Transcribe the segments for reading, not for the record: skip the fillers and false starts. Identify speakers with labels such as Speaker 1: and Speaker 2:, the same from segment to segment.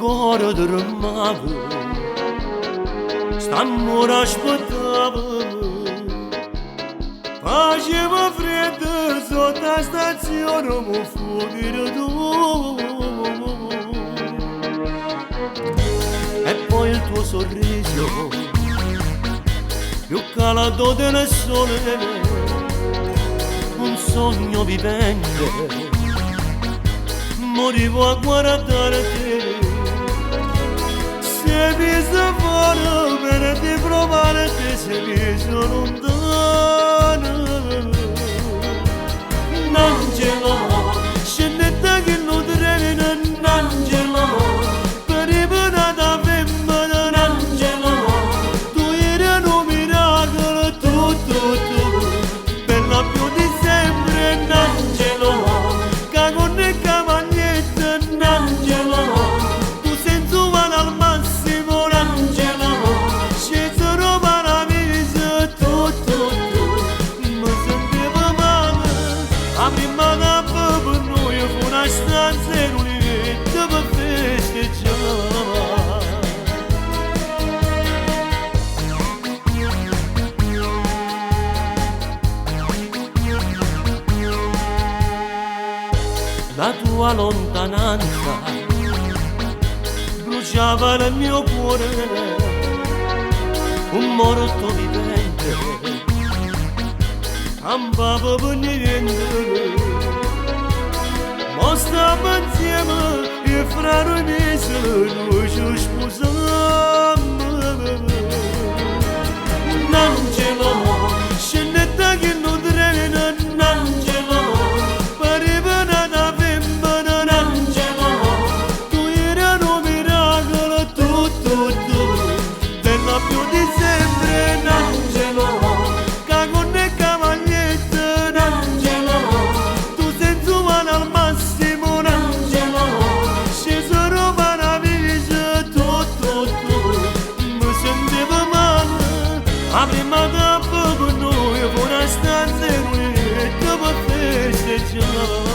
Speaker 1: cuore tremava, st'amore aspettava, faceva freddo sotto la stazione, mi fuori tu. E poi il tuo sorriso, più calato del sole, un sogno vivente, morivo a guardare te. Se mi sto fuori per ti provare te, se mi sono lontano. Un angelo, scendete che non treno, un angelo, per i penata femmina, un angelo, tu eri un miracolo, tu, bella più di sempre, un angelo, che con il cavalietto, un angelo, tu sensuale al massimo, un angelo, scesero paradiso, tu, mi sentivo male, a prima tappa per noi fu una stanza in un letto per festeggiare. La tua lontananza bruciava nel mio cuore, un morto vivente campava per niente. Ma stiamo insieme e fra noi mesi noi ci sposiamo. Un angelo, scendete che non treno, un angelo, per i penata femmina, un angelo, tu eri un miracolo, tu, bella più di sempre, un angelo, che con il cavalietto, un angelo, tu sensuale al massimo, un angelo, scesero paradiso, tu, mi sentivo male, a prima tappa per noi fu una stanza in un letto per festeggiare.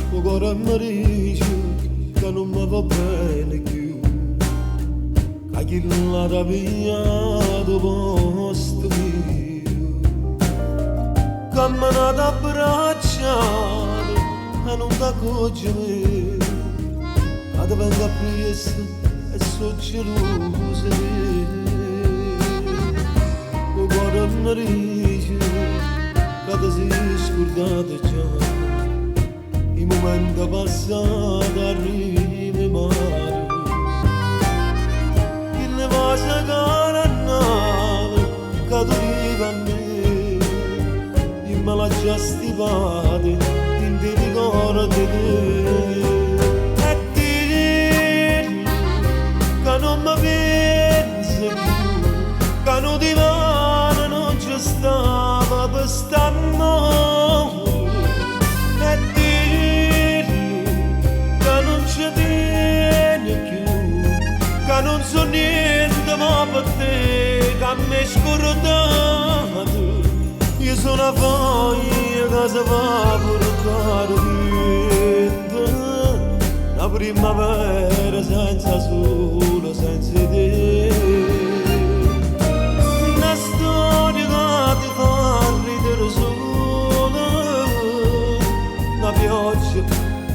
Speaker 2: O cuore mi dice che non mi va bene più, che chi l'ha tagliato posto mio, che mi ha abbracciato e non ti accorgi me, che ti venga presto e so gelosa. O cuore mi dice che ti sei scordato già, il momento passato arriva mare, che ne va a giocare a nave, che tu vivi a me, in me la già stipate, in te ricordo di te. E dirgli che non mi pensi più, che non ti va, non ci stava per st'amore. Che non so niente ma per te, che mi hai scordato, io sono una foglia che si va portare vento, una primavera senza sole, senza te. Una storia che ti fa ridere sola, una pioggia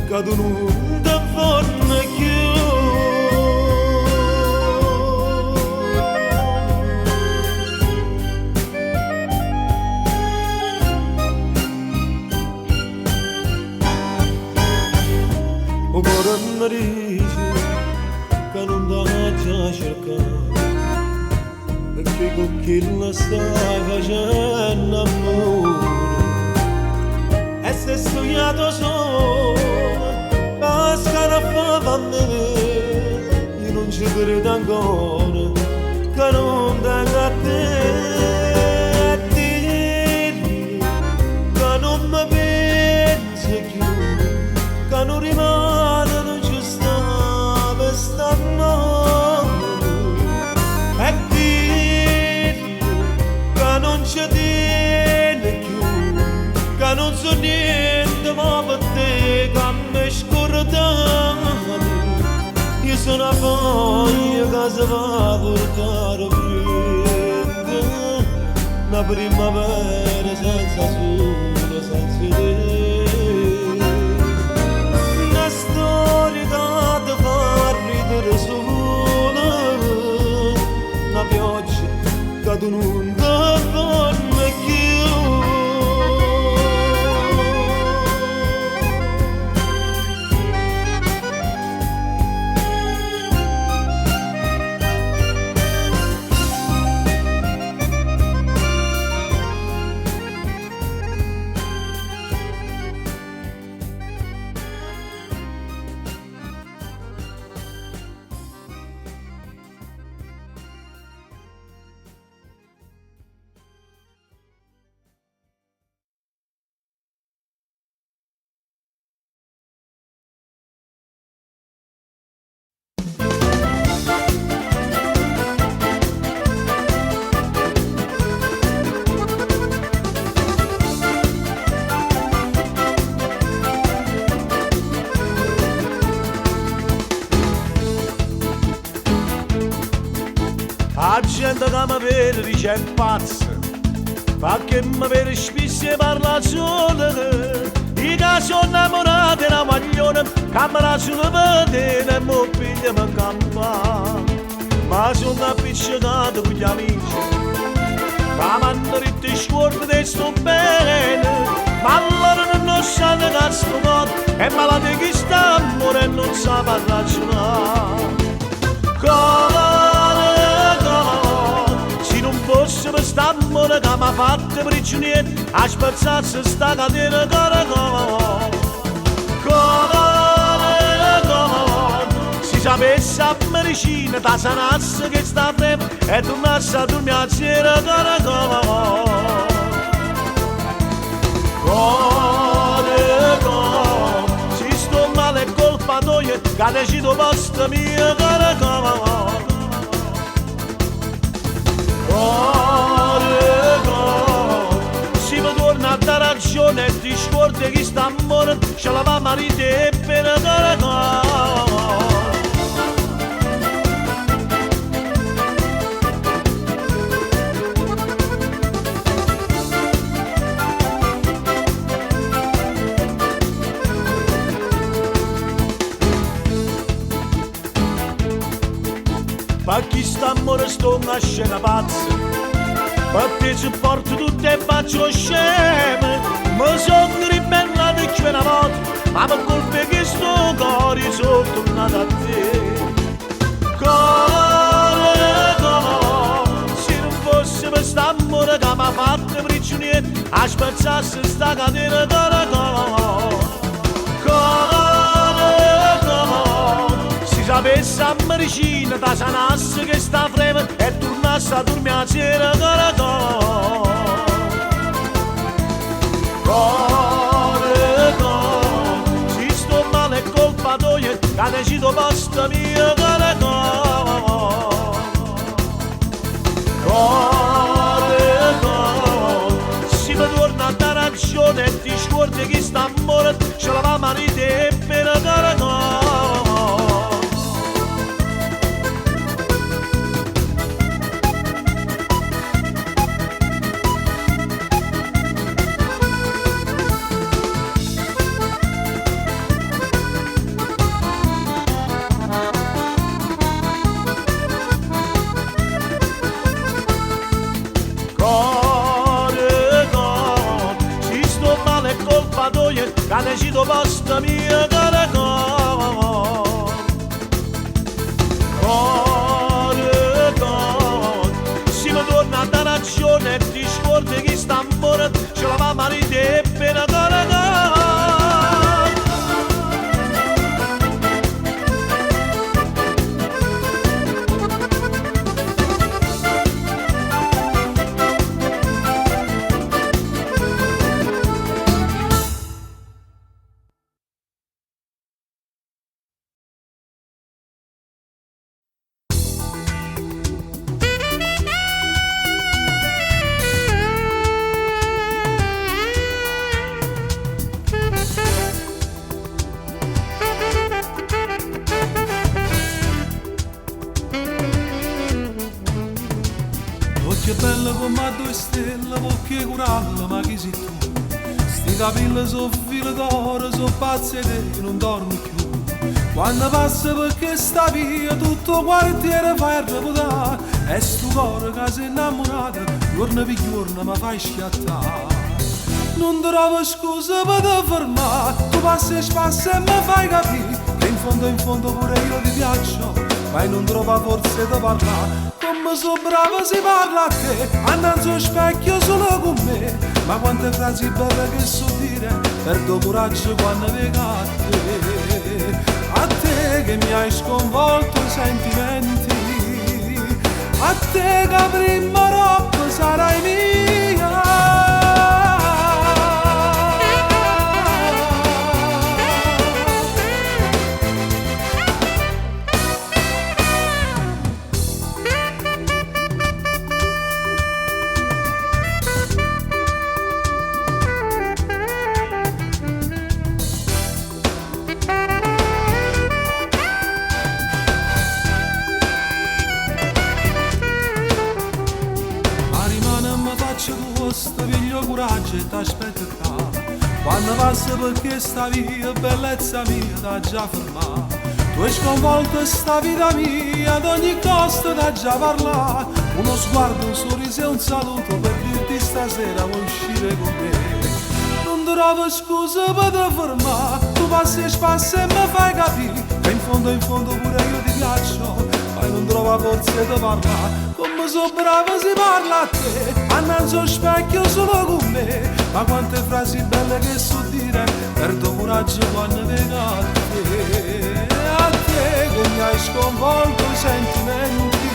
Speaker 2: che tu non ti forna più. O cuore mi dice che non ti già cercare, perché con chi la stai facendo amore. E se sognato solo, basta la fama a me, io non ci credo ancora, che non tengo a te. E dirgli che non mi pensi più, che non rimane, non ci sta per st'amore. E dirgli che non ci tiene più, che non so niente ma per te, che mi scordate. Io sono una foglia che si va a portare vento, una primavera senza sole, senza te. Una storia che ti fa ridere sola, una pioggia che tu non ti forna più.
Speaker 1: La gente che mi vede dice è pazza, perché mi vede spesso e parla sola. I che sono innamorati della maglione, che mi lasciano vedere e mi pigliano in campa. Ma sono appiccicato con gli amici, che mi hanno detto i sguardi di sto bene, ma loro non sanno che sto modo è malato che sta amore e non sa ragionare. Se non fosse per st'amore che mi ha fatto prigioniero, a spezzarsi sta catena si sapesse a medicina, da sanasse che sta frema e tornasse a dormire a sera se sto male è colpa tua, che decido posto mio si mi torna a dare ragione e ti scordi che sta amore ce la va marito e per perché st'amore sto una scena pazza, perché ci porto tutte e faccio sceme, mi sono ribellato più una volta, ma per colpa che sto cuore sono tornato a te. Se non fosse per st'amore che mi ha fatto prigioniero, a spezzarsi sta catena si sapesse a medicina, da sanasse che sta frema e tornasse a dormire a sera se sto male è colpa tua, che decido posto mio si mi torna ragione e ti scordi che sta morendo, ce la marito e per caricare. Cane ci do basta mia cara si mi torna a dare ragione e ti scordi che sta morendo, ce la va marito e per cara.
Speaker 3: Che bella come due stelle, perché curarla, ma chi sei tu? Sti capelli so filo d'oro, so pazzi e te non dormi più. Quando passa perché sta via, tutto il quartiere fa il reputare. E sto cuore che sei innamorato, giorno per giorno mi fai schiattare. Non trovo scusa per te fermare, tu passi e spassi e mi fai capire che in fondo pure io ti piaccio, ma non trovo forza di parlare. Come so brava si parla a te, andando allo specchio solo con me, ma quante frasi belle che so dire, perdo coraggio quando vengo a te che mi hai sconvolto i sentimenti, a te che prima roba sarai mia. Sto piglio coraggio e t'aspetto qua. Quando passa perché sta via, bellezza mia, t'ha già fermato. Tu hai sconvolto sta vita mia, ad ogni costo t'ha già parlato. Uno sguardo, un sorriso e un saluto per dirti stasera vuoi uscire con me. Non trovo scusa per te fermare, tu passi e spassi e mi fai capire che in fondo pure io ti piaccio, ma non trovo forza di parlare. Come so brava si parla a te, andando allo specchio solo con me, ma quante frasi belle che so dire, perdo coraggio quando vengo a te che mi hai sconvolto i sentimenti,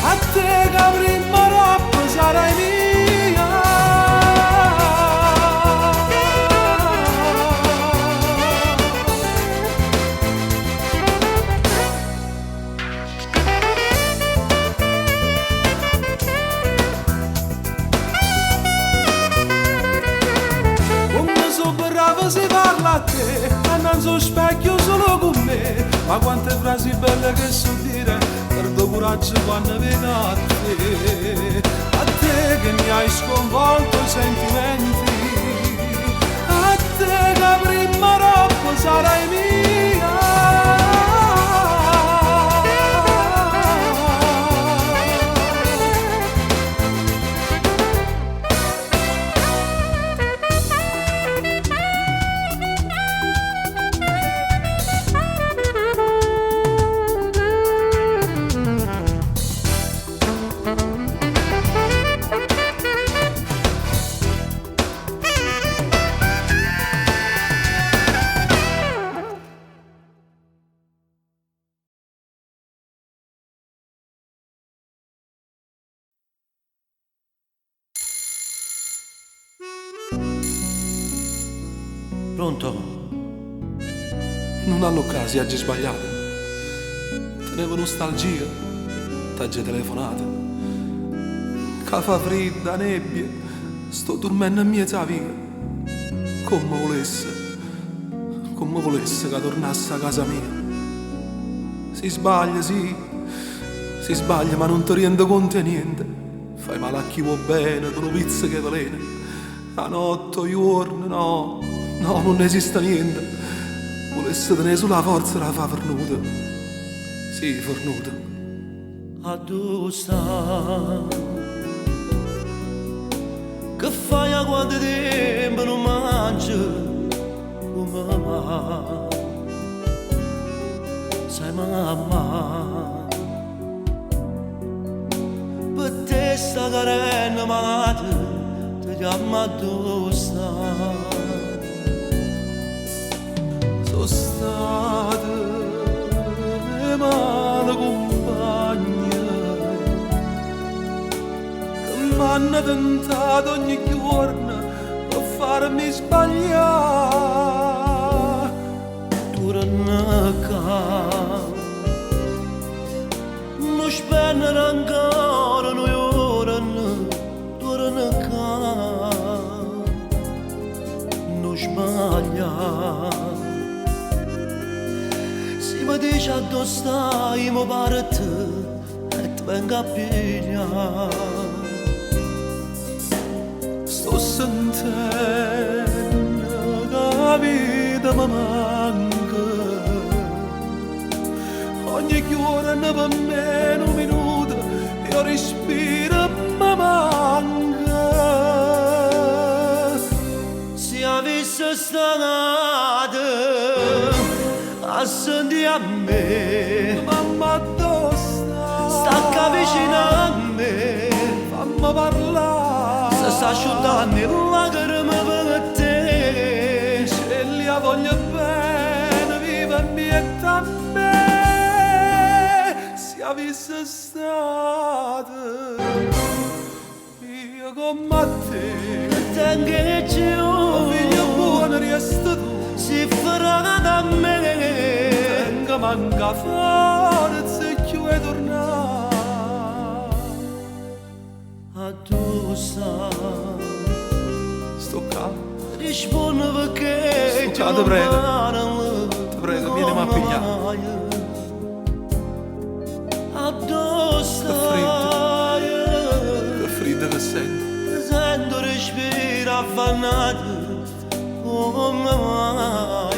Speaker 3: a te che prima roba sarai mia. Si parla a te, andando allo specchio solo con me, ma quante frasi belle che so dire, perdo coraggio quando vengo a te che mi hai sconvolto i sentimenti, a te che prima roba sarai mia.
Speaker 1: Pronto?
Speaker 3: Non hanno casi, oggi sbagliato. Tenevo nostalgia, t'hai telefonato. Che fa fredda, nebbia, sto dormendo a mezza via, come volesse che tornasse a casa mia. Si sbaglia, sì, si sbaglia, ma non ti rende conto di niente. Fai male a chi vuoi bene, tu non pizza che velena. La notte, i giorni, no, no, non esiste niente. Volesse tenere sulla forza la fa fornuta. Sì, fornuta.
Speaker 1: Addossa che fai a quanto tempo non mangi come mamma. Sai mamma, per te sta carena malata ti chiama addossa.
Speaker 3: Sono state le male compagne che m'hanno tentato ogni giorno per farmi sbagliare.
Speaker 1: Torna non spennere ancora noi ora, torna non sbaglia. Se mi dici addosso stai, mi pare te e ti vengo a pigliare.
Speaker 3: Sto sentendo che la vita mi manca. Ogni giorno per me un minuto io respiro e mi manca.
Speaker 1: Se avessi stata a sentire a me,
Speaker 3: Mamma addosso
Speaker 1: stacca vicino a me,
Speaker 3: fammi parlare.
Speaker 1: se sta asciuttando le lacrime per te.
Speaker 3: Se li voglio bene, viva mietta a me. Se avessi stato io come te,
Speaker 1: Tengo giù,
Speaker 3: figlio buono resta tu.
Speaker 1: si farà da me.
Speaker 3: Tengo manca forza e chi vuoi tornare.
Speaker 1: Addosso
Speaker 3: Sto qua,
Speaker 1: rispondi perché
Speaker 3: Sto qua, ti prego. Ti prego, vieni a pigliare.
Speaker 1: Addosso
Speaker 3: che freddo che sento.
Speaker 1: sento respiro affannato come mai.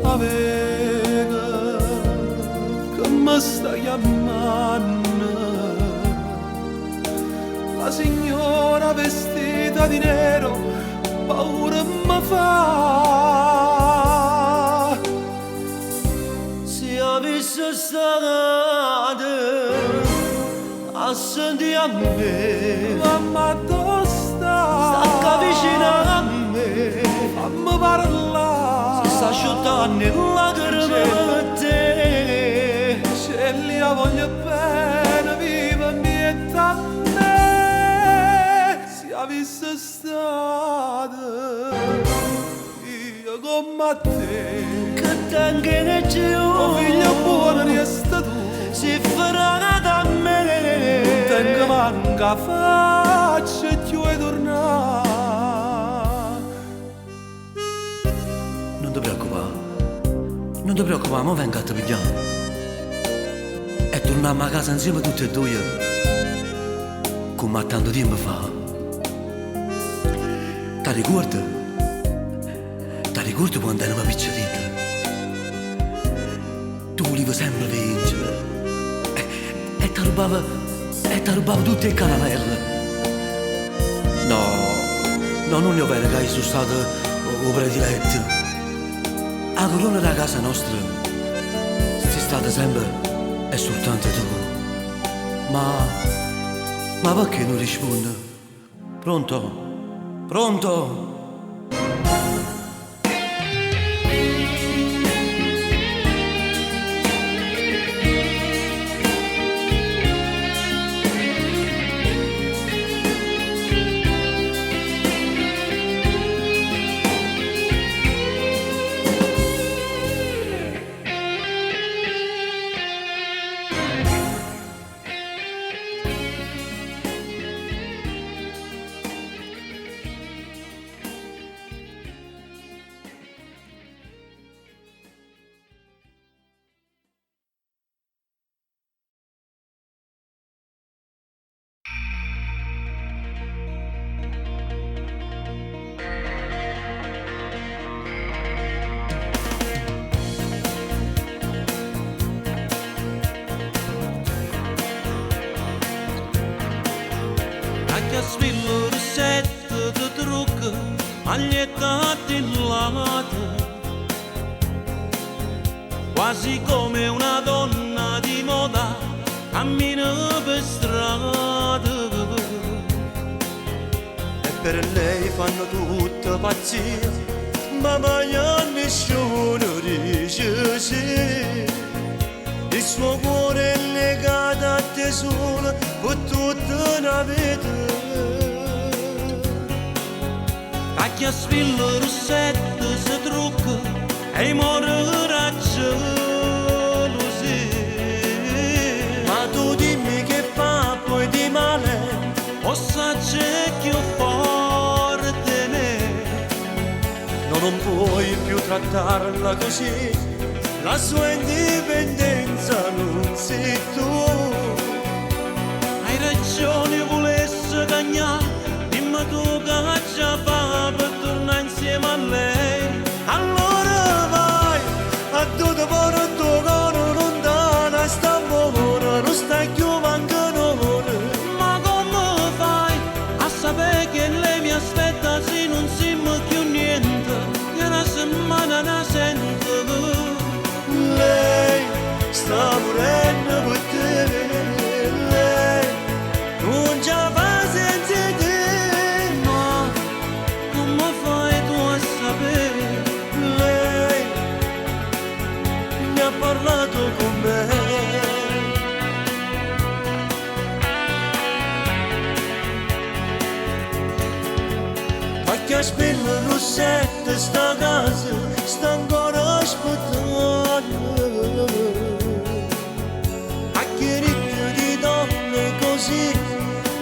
Speaker 3: Aveva che mi sta chiamando la signora vestita di nero, paura mi fa.
Speaker 1: Se avessi stato a sentire a me,
Speaker 3: Mamma dove sta?
Speaker 1: stacca vicino a me,
Speaker 3: Fammi parlare.
Speaker 1: sta asciuttando le lacrime per te.
Speaker 3: Se li voglio bene, viva mietta a me. Se avessi stato io come te,
Speaker 1: Che tengo giù,
Speaker 3: figlio buono resta tu.
Speaker 1: si farà da me.
Speaker 3: Tengo manca faccia e ti vuoi tornare.
Speaker 1: Non ti preoccupare, non ti preoccupare, ma venga a te pigliare. E torniamo a casa insieme tutti e due, come tanto tempo fa. Ti ricordi? Ti ricordi quando eravamo piccolini? Tu volevi sempre vincere e ti rubava tutte le caramelle. No, non è vero che hai sono stato o prediletto. La corona della casa nostra sei stata sempre e soltanto tu. Ma perché non rispondi? Pronto? Pronto? maglietta attillata, quasi come una donna di moda, cammina per strada.
Speaker 2: E per lei fanno tutta pazzia, ma mai a nessuno dice sì. Il suo cuore è legato a te solo per tutta una vita.
Speaker 1: Tacchia spilla rossetta si trucca e morirà gelosia.
Speaker 2: Ma tu dimmi che fa poi di male,
Speaker 1: O c'è più forte me.
Speaker 2: non puoi più trattarla così. La sua indipendenza non sei tu.
Speaker 1: Hai ragione, volesse cagnare, dimmi tu che già fa per tornare insieme a lei.
Speaker 2: Allora vai, a tutto per tuo cuore lontana, sta buona, non stai più mancando ora.
Speaker 1: Ma come fai a sapere che lei mi aspetta se non siamo più niente? Che una settimana ne sento.
Speaker 2: Lei sta morendo per te, lei non ce la fa senza te.
Speaker 1: Ma come fai tu a sapere?
Speaker 2: Lei mi ha parlato con me. Ma che spilla rossetta sta casa, sta ancora aspettando. A che ritmo di donne così,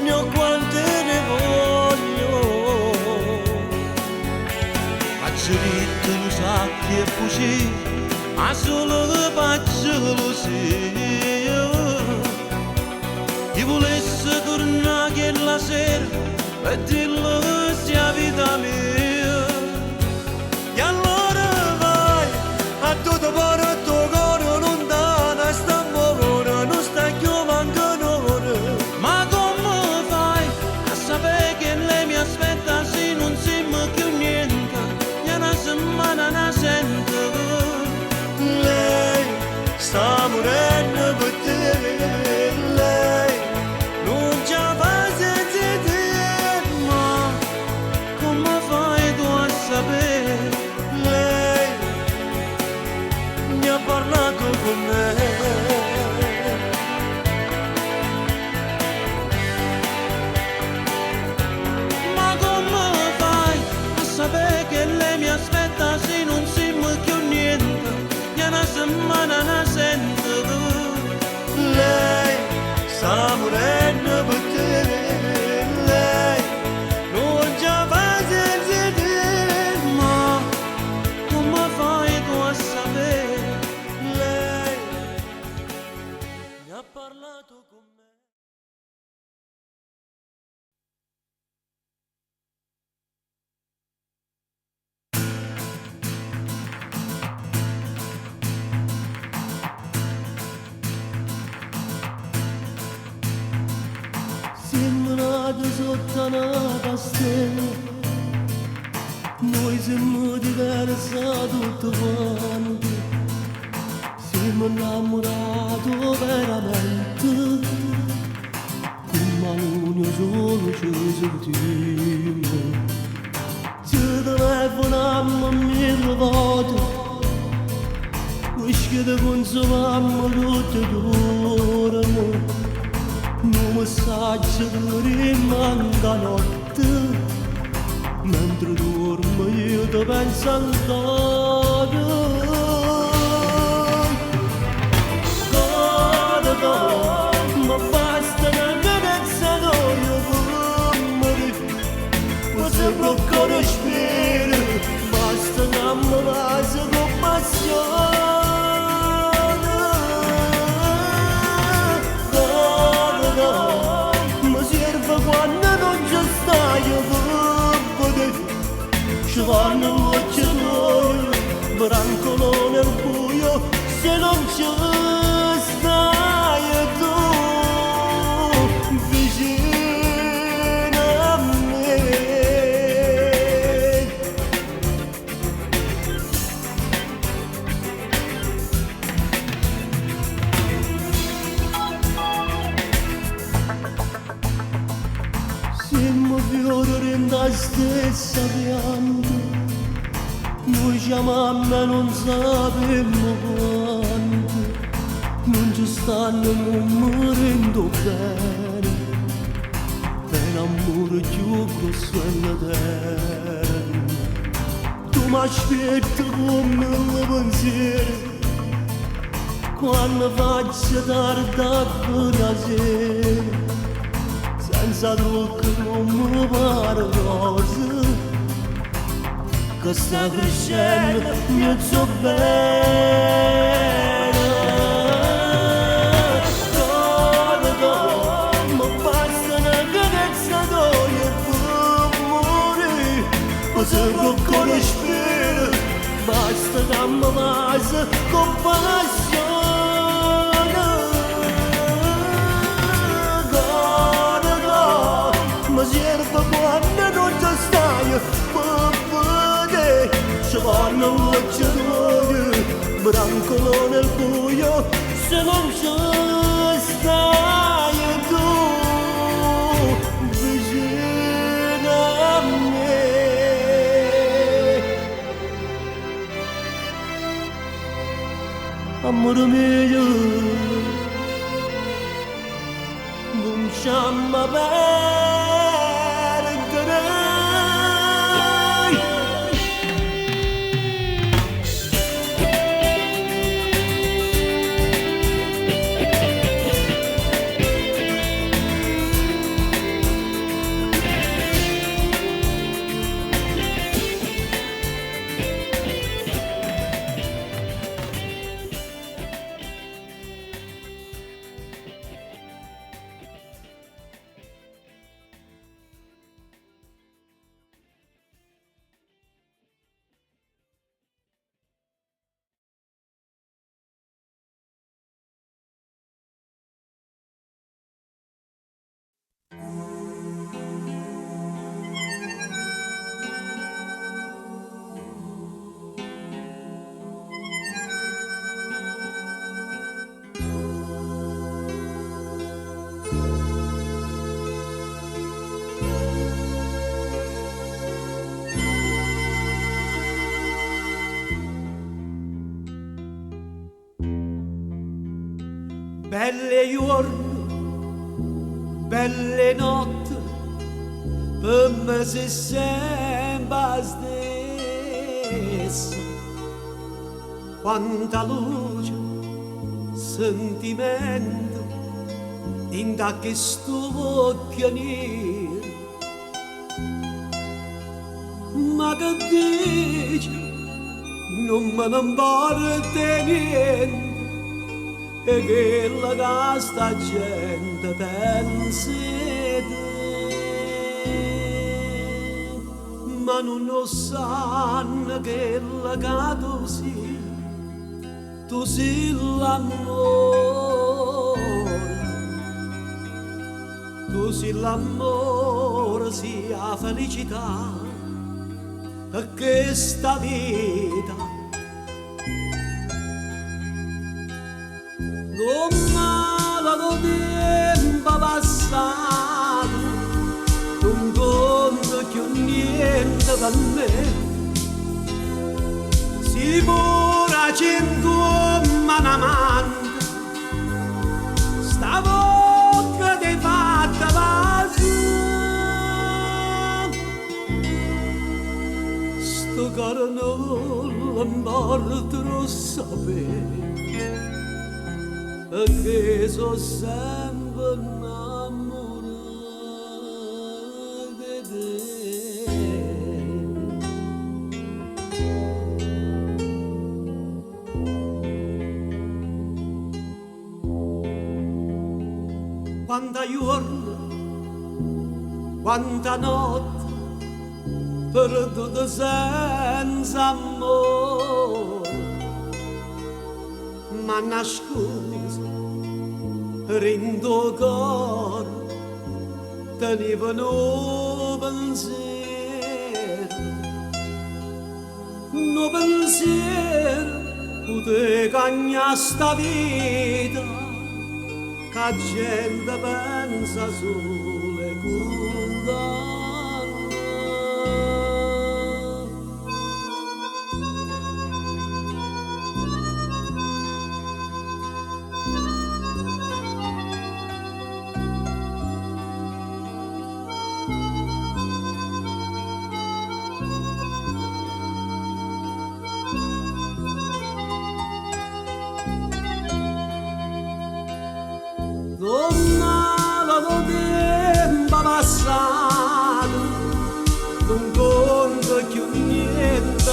Speaker 2: ne ho quante ne voglio.
Speaker 1: Faccio ritto lo sa che è bugie, ma solo che faccio lo sia. Chi volesse tornare che la sera per dirlo sia vita mia.
Speaker 2: E allora vai, a tutto per tuo cuore lontana, sta buona, non stai più mancando ora.
Speaker 1: Ma come fai a sapere che lei mi aspetta se non siamo più niente? E una settimana ne sento.
Speaker 2: Lei sta morendo per te, lei non ce la fa senza te.
Speaker 1: Ma come fai tu a sapere?
Speaker 2: Lei mi ha parlato con me.
Speaker 1: Ma come fai a sapere che lei mi aspetta se non siamo più niente? E una settimana ne sento.
Speaker 2: Lei sta morendo per te, lei non ce la fa senza te.
Speaker 1: Ma come fai tu a sapere?
Speaker 2: Lei mi ha parlato con me.
Speaker 4: Siamo nati sotto una castella, noi siamo diversi tutti quanti, siamo innamorati veramente, come l'uno solo ci sentiamo. Ci telefoniamo mille volte, wish che ti consumiamo tutti i giorni. Un messaggio che rimanga notte, mentre dormo io ti penso ancora. Ancora, ma basta una carezza d'olio fuori, ma se blocco lo spirito, basta una base con passione. Ma serve quando non ci stai ci vanno gocce d'olio, brancolo nel buio, se non ci stai tu vicino a me. stessa pianta, noi chiamammo e non sapemmo quanto, non ci stanno morendo bene, per amore più grosso è la terra. Tu mi aspetti come il pensiero, quando faccio tarda per la sera, senza trucco non mi pare cosa, che sta crescendo mi so bene. Ma basta una carezza d'olio per morire, ma se non conosci, basta che mi passa compassione. Ma serve quando non ci stai per vedere, ci vanno un lucciatore, brancolo nel buio, se non ci stai tu vicino a me. Amore mio, non chiama bene.
Speaker 1: Belle giorni, belle notti, per me si sembra stessa. Quanta luce, sentimento, in da che sto occhio nero. Ma che dici, non me ne importa niente, e che la casta gente pensa te, ma non lo sanno che la cato sì, tu sei l'amore, tu sei l'amore, sia la felicità, e che sta vita non male lo tempo passato, non conto più niente per me. Si pura cento manamante, sta bocca ti fatta passare, sto caro non morto sapere. Che so sempre innamorato di te. Quanta giorno, quanta notte, perduta senza amore, ma nascosto rindo cor tenevano pensiero poté cagnare sta vita che gente pensa solo e condanna.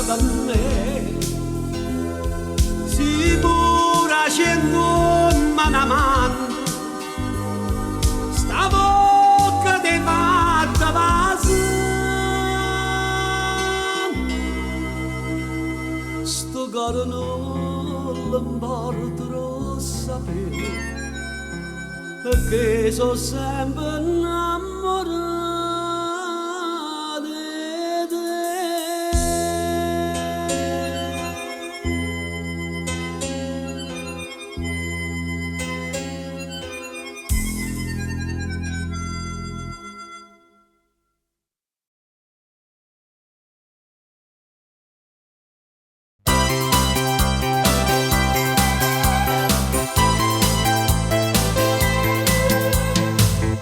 Speaker 4: da me. Sicura c'è un manaman, sta bocca di fatta vasa, sto caro non l'importerò sapere, perché sono sempre innamorato di te.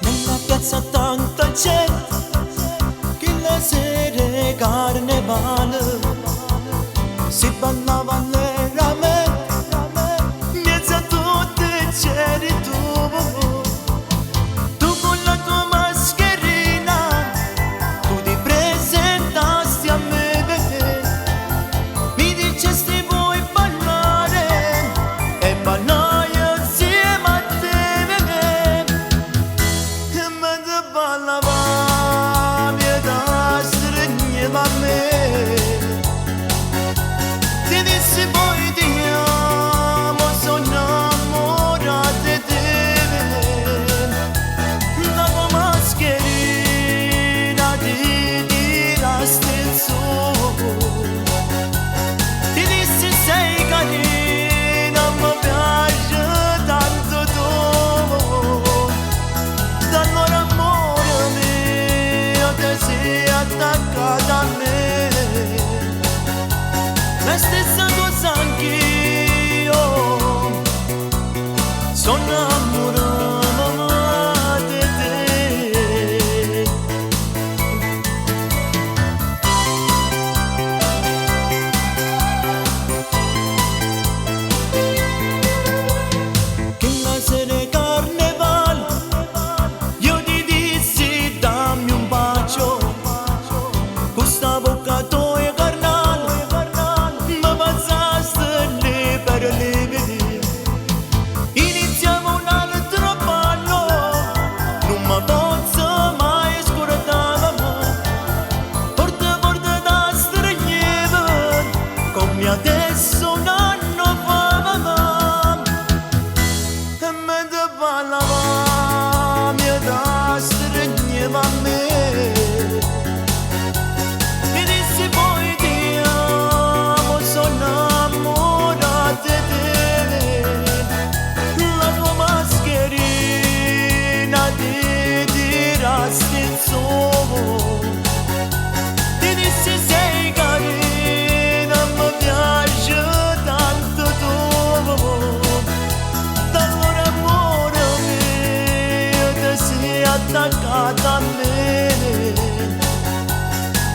Speaker 1: Nella piazza tanta gente, che la sera carnevale si ballava veramente, mezzo a tutte c'eri tu con la tua mascherina, tu ti presentasti a me, mi dicesti vuoi ballare e ballai insieme a te. E mentre ballavamo e da stringeva a me, ti dissi poi ti amo, sono innamorata di te. La tua mascherina ti tirasti in su, ti dissi sei carina, mi piace tanto tu. Da allora amore mio te sei attaccata a me, la stessa cosa anch'io, sono innamorata di te. Che la sera è carnevale, io ti dissi dammi un bacio, questa bocca tua è carnale, ma passaste lì per lì. Iniziamo un altro ballo, non mi posso mai scordare, forte forte da stringere, come adesso un anno fa. E mentre ballavamo e da stringeva a me, mi dissi poi ti amo, sono innamorata di te. La tua mascherina ti tirasti in su, ti dissi sei carina, mi piace tanto tu. Da allora amore mio te sei attaccata a me,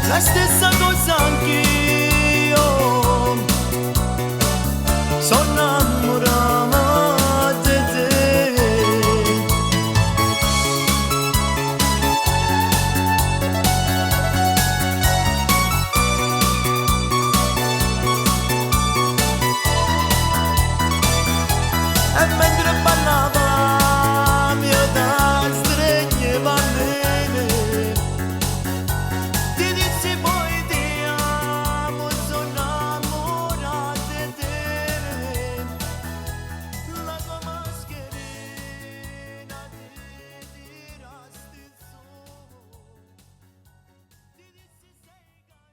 Speaker 1: la stessa cosa anch'io, sono innamorata di te. E mentre ballavamo io da stringeva a me, ti dissi poi ti amo, sono innamorata di te. La tua mascherina ti tirasti in su, ti dissi sei carina.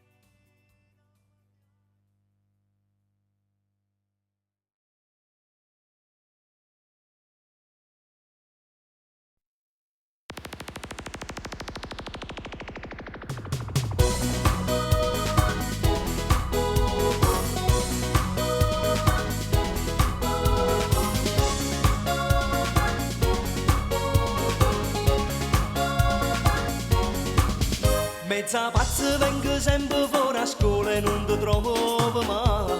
Speaker 4: Mezza pazza vengo sempre fuori a scuola e non ti trovo mai.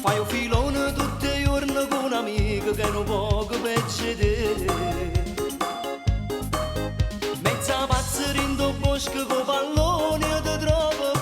Speaker 4: Fai un filone tutti i giorni con un'amica che non poco peggio di te. Mezza pazza rindo bosco con palloni e ti trovo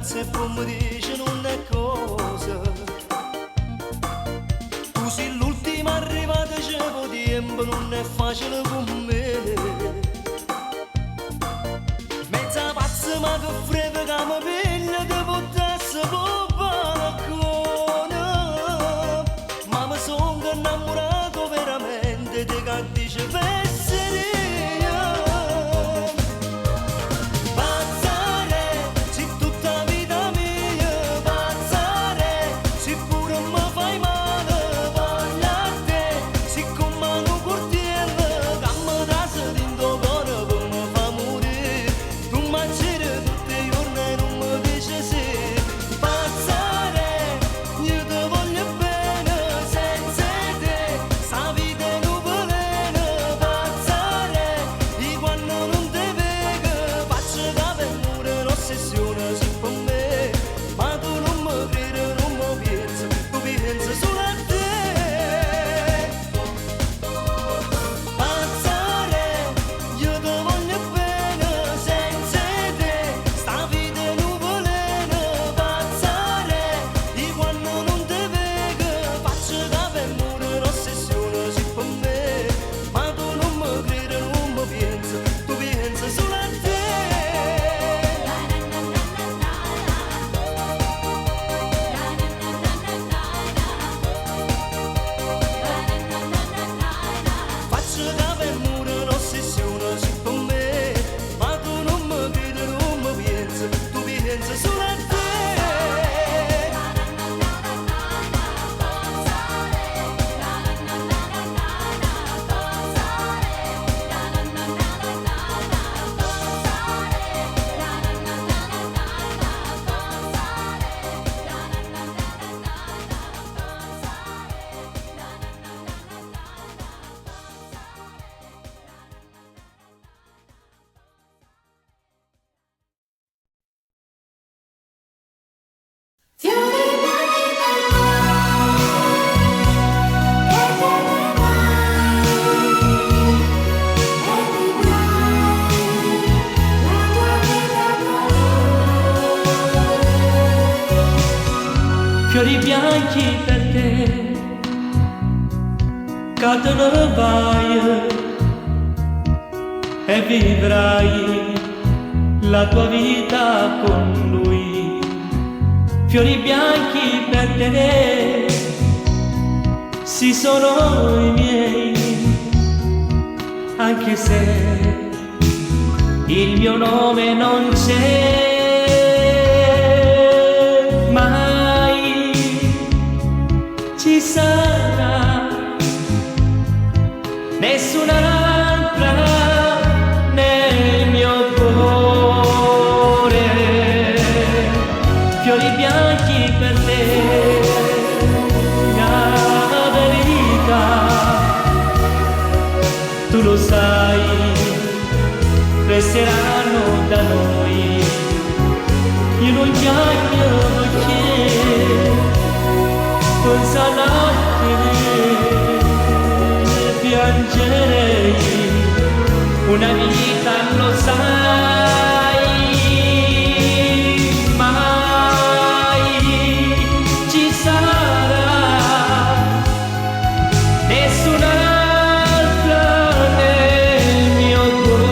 Speaker 4: se poi mi dice non è cosa. Tu sei l'ultima arrivata, c'è tempo, non è facile con me. Mezza pazza ma che frega che mi piglia di portarsi per balcone. Ma mi sono innamorato veramente di che dice fesseria. Pazzare, se tutta vita mia, pazzare, se pure mi fai male, voglio a te, se come un cortiello, che mi dà dentro cuore per mi fa morire. Tu mi c'eri tutti i giorni e non mi dici sì. Pazzare, io ti voglio bene, senza te, sta vita è un veleno. Pazzare, di quando non ti vedo, faccio da per morire l'ossessione su per me. Ma tu non mi credi, non mi pensi, tu pensi solo a te. Pazzare, io ti voglio bene, senza te, sta vita è un veleno. Pazzare, di quando non ti vedo, faccio da per morire l'ossessione su per me. Ma tu non mi credi, non mi pensi, tu pensi solo a te. Faccio da per morire l'ossessione su per me. Ma tu non mi credi, non mi pensi, tu pensi solo a te.
Speaker 1: Fiori bianchi per te, cadono vai e vivrai la tua vita con lui. Fiori bianchi per te, sì sono i miei, anche se il mio nome non c'è. Mai ci sarà nessun'altra nel mio cuore. Fiori bianchi per te, la verità, tu lo sai, resteranno da noi. Io non piango perché questa notte piangerei una vita, lo sai. Mai ci sarà nessun'altra nel mio cuore.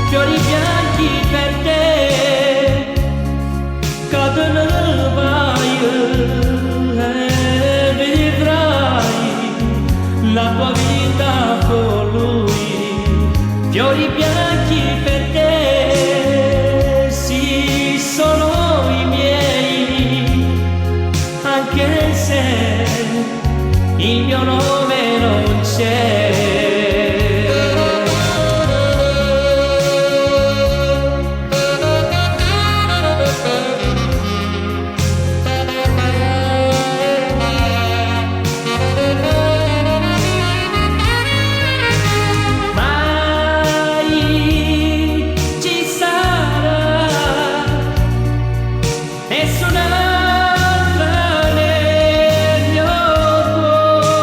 Speaker 1: Fiori bianchi per te, cadono vai e vivrai la tua vita con lui. Fiori bianchi per te, sì sono i miei, anche se il mio nome non c'è. Mai ci sarà nessun'altra nel mio cuore.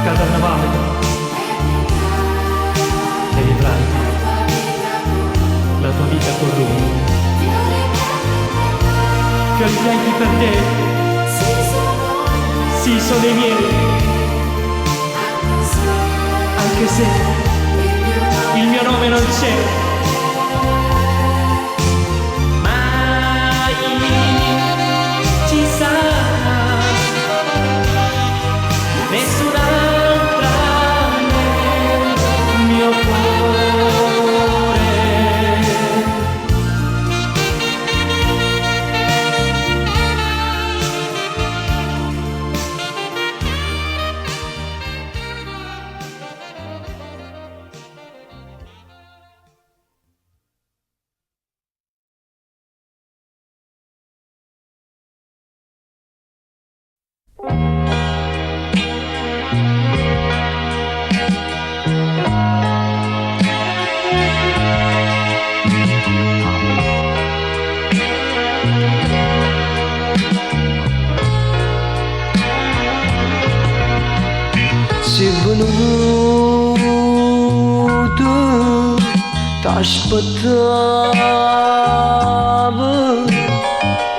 Speaker 1: al carnevale e vivrai la tua vita con lui. Fiori bianchi per te, sì sono i miei, anche se il mio nome non c'è. Mai ci sarà nessun'altra nel mio cuore.
Speaker 4: Si venuto t'aspettavo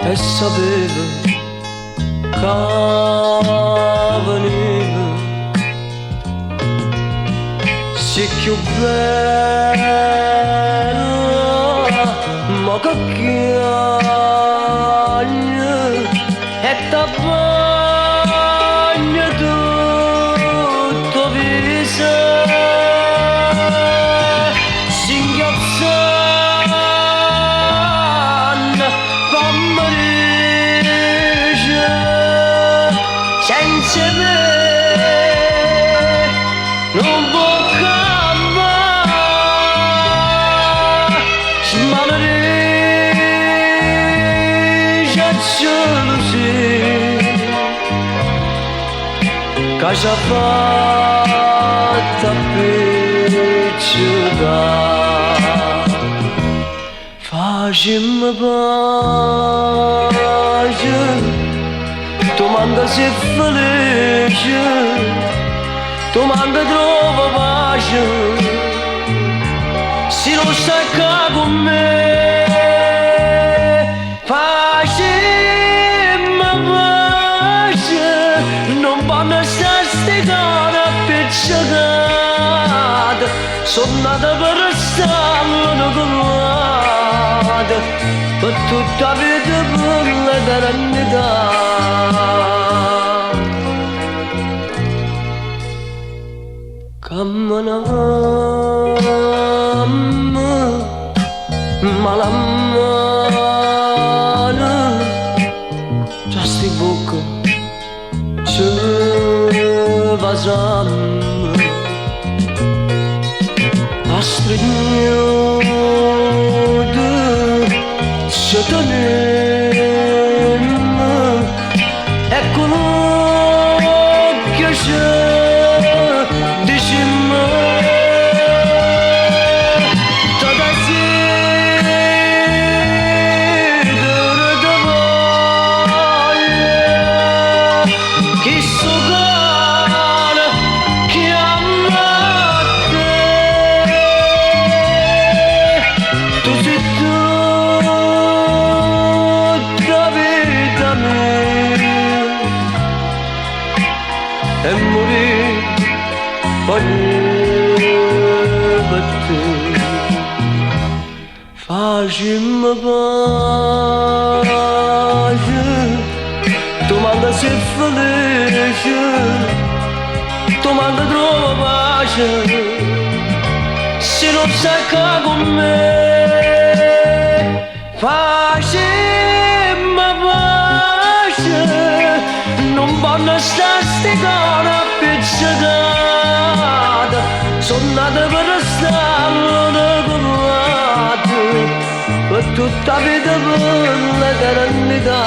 Speaker 4: e sapevo che veniva. Sei più bella ma che chiagna e t'abbagna tutto viso. Singhiozzando pomeriggio senza me non può cambiare. Smalerigia gelosia che ci ha fatta picciocare. Facciamo pace, domanda se felice, domanda trova pace, se non sai che con me. Facciamo pace, non vanno a stasticare a picciocare, sono nata per restare una collata per tutta la vita per l'eternità. Camminammo ma la mano già sti bocca ci vasammo a stringnuto ci tenemmo e con l'occhio ci dicimmo tutta sidere da voglia chi so cane chiama te. Tu sei tutta vita mia e morì per te. Facciamo pace, domanda se felice, domanda trova pace, se non sai che con me. Facciamo pace, non vanno a stasticare a picciocare, sono nata per restare una collata per tutta la vita per l'eternità.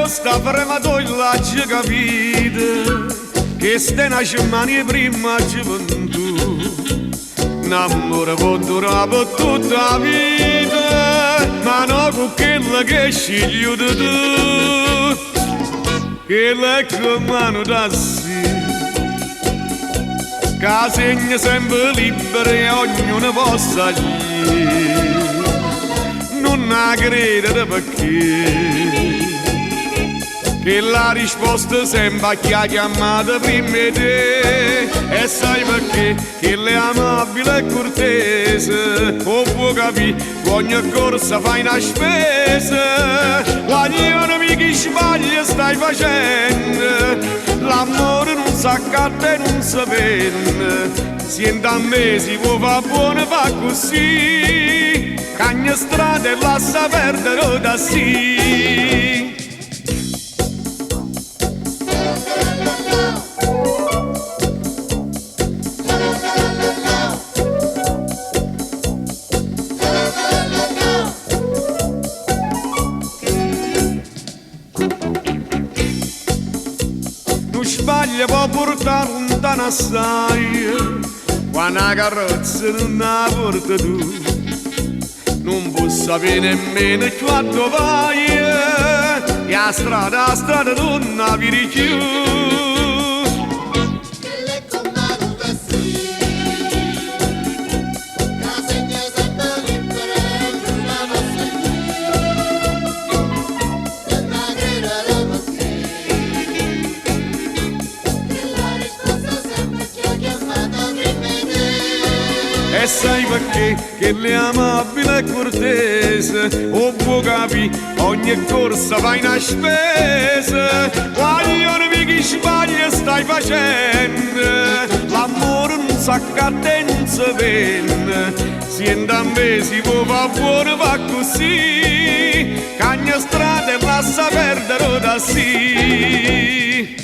Speaker 2: sta prematorio l'ha capito che stai nascimani prima gioventù. L'amore può durare per tutta la vita, ma non con quello che scegli di tu. Che è come non da sì, che segna sempre libero e ognuno possa dire. Non la credere perché, che la risposta sembra chi ha chiamato prima di te. E sai perché? Che lei è amabile e cortese, o può capire che ogni corsa fai una spesa. Ognuno che sbaglia stai facendo, l'amore non si accatta e non si vende. Siente a me si può fare buono, fa così, cagna strada e lascia perdere da sì. Può portare lontano assai, quando la carrozza non la porta tu. Non può sapere nemmeno quanto vai, e a strada non la vedi più. E sai perché? Che lei è amabile e cortese, o può capire, ogni corsa fai una spesa. Guaglione che sbaglia stai facendo, l'amore non si accatta e non si vende. Siente a me si può fare buono, va così, cagna strada e lascia perdere da sì.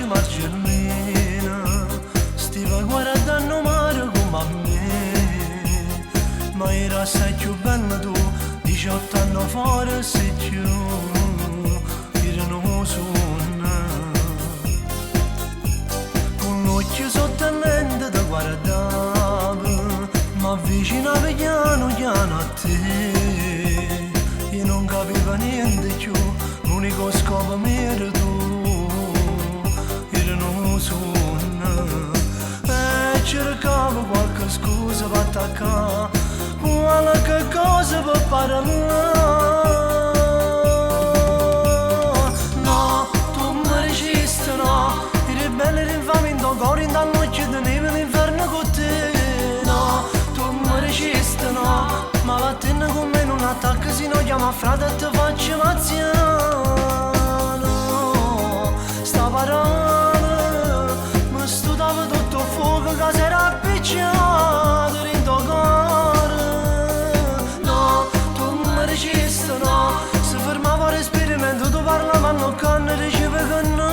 Speaker 4: Margellina, stiva guardando mare come a me, ma era assai più bella tu, 18 anni fa sei più, erano sonno. Con l'occhio sotto la lente ti guardavo, ma avvicinava piano piano a te, io non capivo niente più, l'unico scopo mio era tu. E cercavo qualche scusa per attaccare, qualche cosa per parlare. No, tu mi resiste, no, ti ribelli l'infame in tuo cuore, in dall'occhio di neve l'inferno con te. No, tu mi resiste, no, ma vattene con me non attacca, se no chiama frate e ti faccio mazziano. Sta parola stava tutto fuoco che si era appicciato in tuo cuore. No, tu mi resiste, no, si fermava respiro mentre tu parlavano con e diceva che no.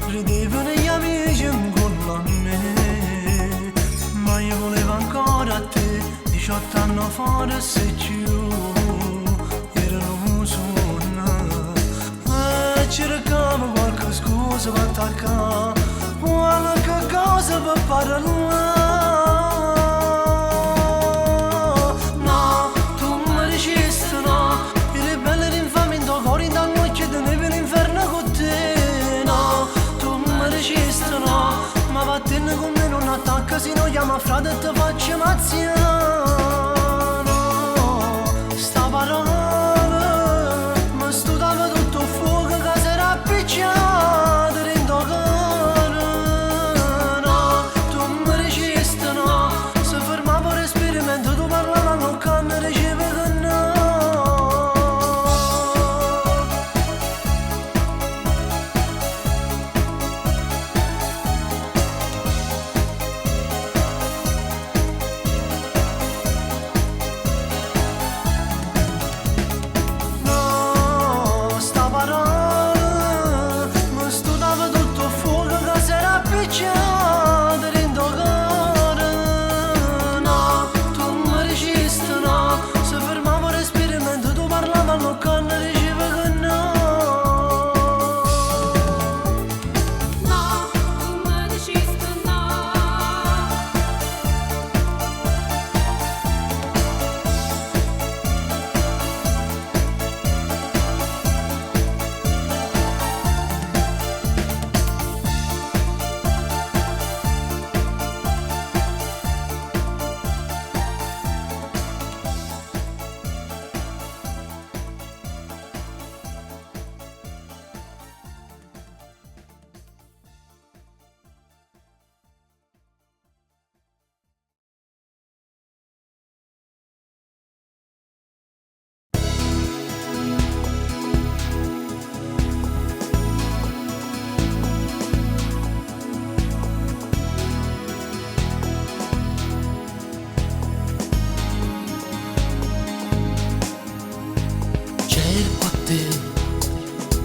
Speaker 4: Ridevano gli amici incontro a me, ma io volevo ancora a te, 18 anni fa sei più, erano un sogno, e cercavo qualche scusa cosa va attacca, qualche cosa va parlare. No, tu mi dicesti no, i ribelli l'infame in tuo cuore in tanto occhio e te ne l'inferno con te. No, tu mi dicesti no, ma vattene con me non attacca, se non chiama frate e ti faccio mazziare. Sta parola mi studava tutto il fuoco che si era appicciato dentro cuore. No, tu mi dicesti no, se fermavo il respiro mentre tu parlavi non canne diceva che no.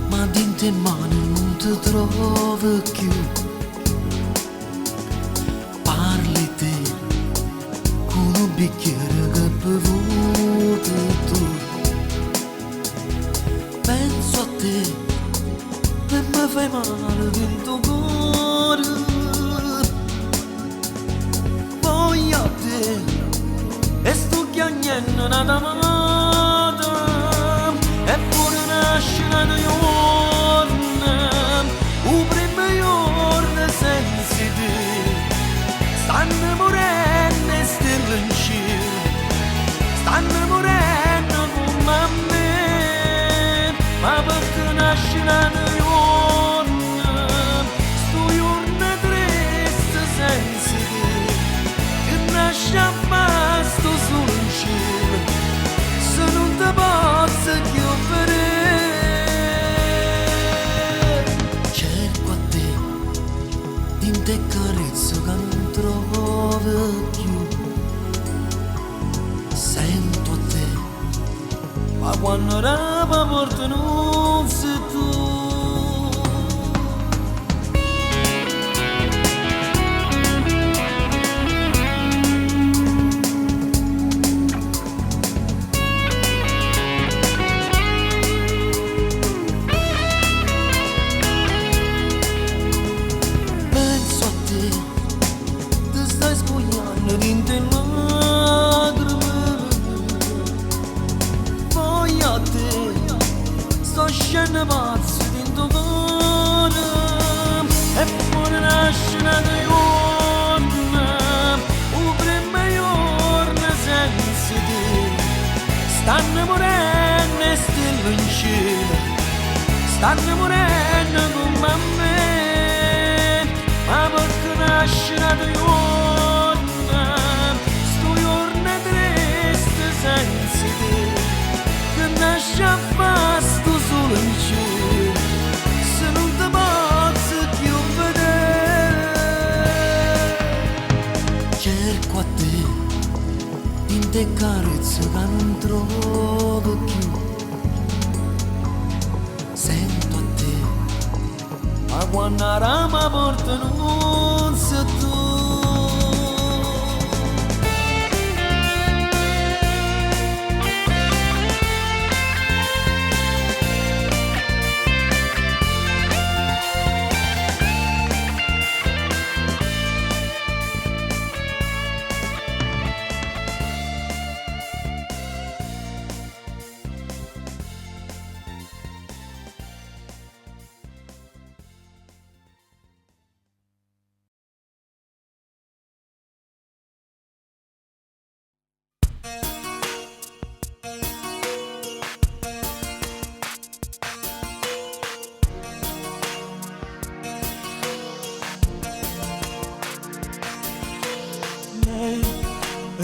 Speaker 4: Ma dinte mani non ti trovo più. Parli te con un bicchiere che bevuto tu. Penso a te e mi fai male dentro cuore. Voglio a te e sto chiagnendo una damata. Eppure nasce una giorno, un primo giorno senza te. Stanno morendo e stelle in cielo, stanno morendo come a me. Ma perché nasce una giorno, sto giorno triste senza te. Che nasce a basto solo in cielo, se non ti posso chiudere. Cerco a te, in te carezze che non trovo più. Sento a te, ma quando rapa porta non sei tu. Scende pazzo dentro cuore, eppure nasce una giorno, un primo giorno senza te. Stanno morendo e stelle in cielo, stanno morendo come a me. Ma perché nasce una giorno, sto giorno triste senza te. Che nasce a pasto solo in cielo, se non ti posso più vedere. Cerco a te, in te carezze che non trovo più. Sento a te, ma quando la rama porta non sei tu.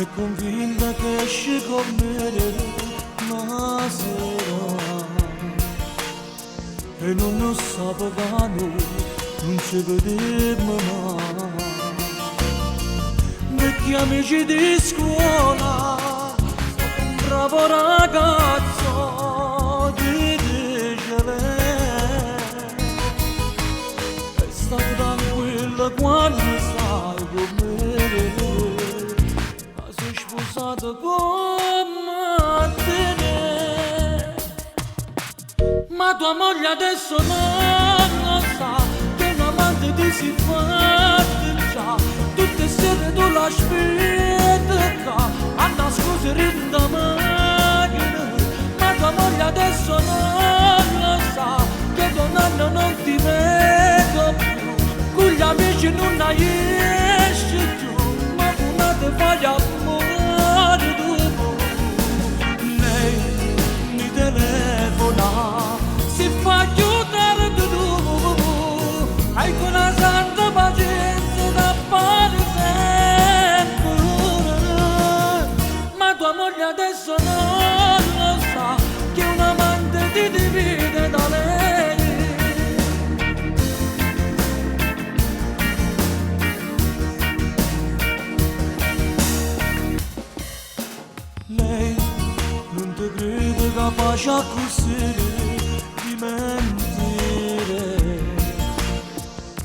Speaker 1: è convinta che esce con me ma sera e non sapevamo, non ci vedemmo mai. Vecchi amici di scuola, un bravo ragazzo di dice lei, è stato tranquillo quando stai con me, ma sei sposato con te. Ma tua moglie adesso non lo sa che un amante ti si fa già. Tutte sere tu la aspetti a nascondere in da macchina. Ma tua moglie adesso non lo sa che con anno non ti vedo più. Con gli amici non hai esci più, ma una te fai amore tu. Lei mi telefona, si fa aiutare tu, hai quella santa pazienza da fare sempre. Ma tua moglie adesso non lo sa che un amante ti divide da lei. Lei non ti crede capace a così di mentire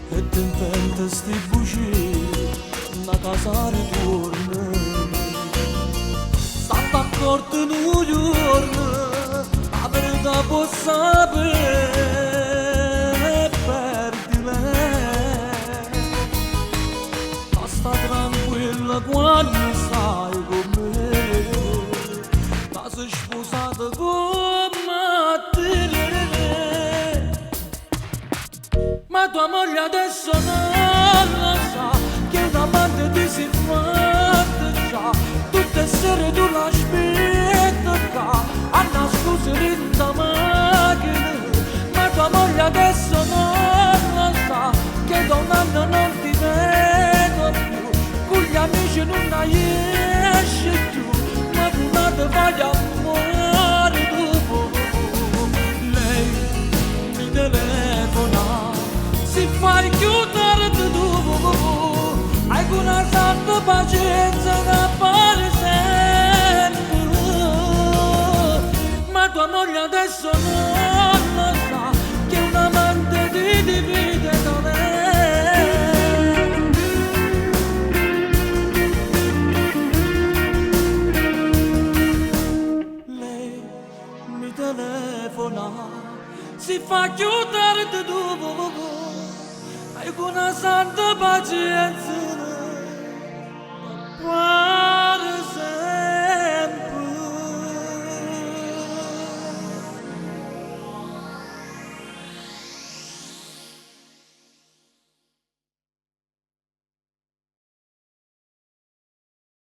Speaker 1: e ti inventa sti bugie una casa ritorna. Sta d'accordo in un giorno la verità può sapere e perdi lei. Ma sta tranquilla quando stai con me, ma sei sposata con te. Ma tua moglie adesso non lo sa che un amante ti si fa già. Tutte sere tu la aspetti a nascondere in da macchina. Ma tua moglie adesso non lo sa che da un anno non ti vedo più. Con gli amici non hai esci più, ma tu non ti fai amore tu. Lei mi telefona, si fai chiudere tu, hai una santa pazienza da fare sempre. Ma tua moglie adesso non lo sa che un amante ti divide da lei. Lei mi telefona, si fa chiudere tu, hai una santa pazienza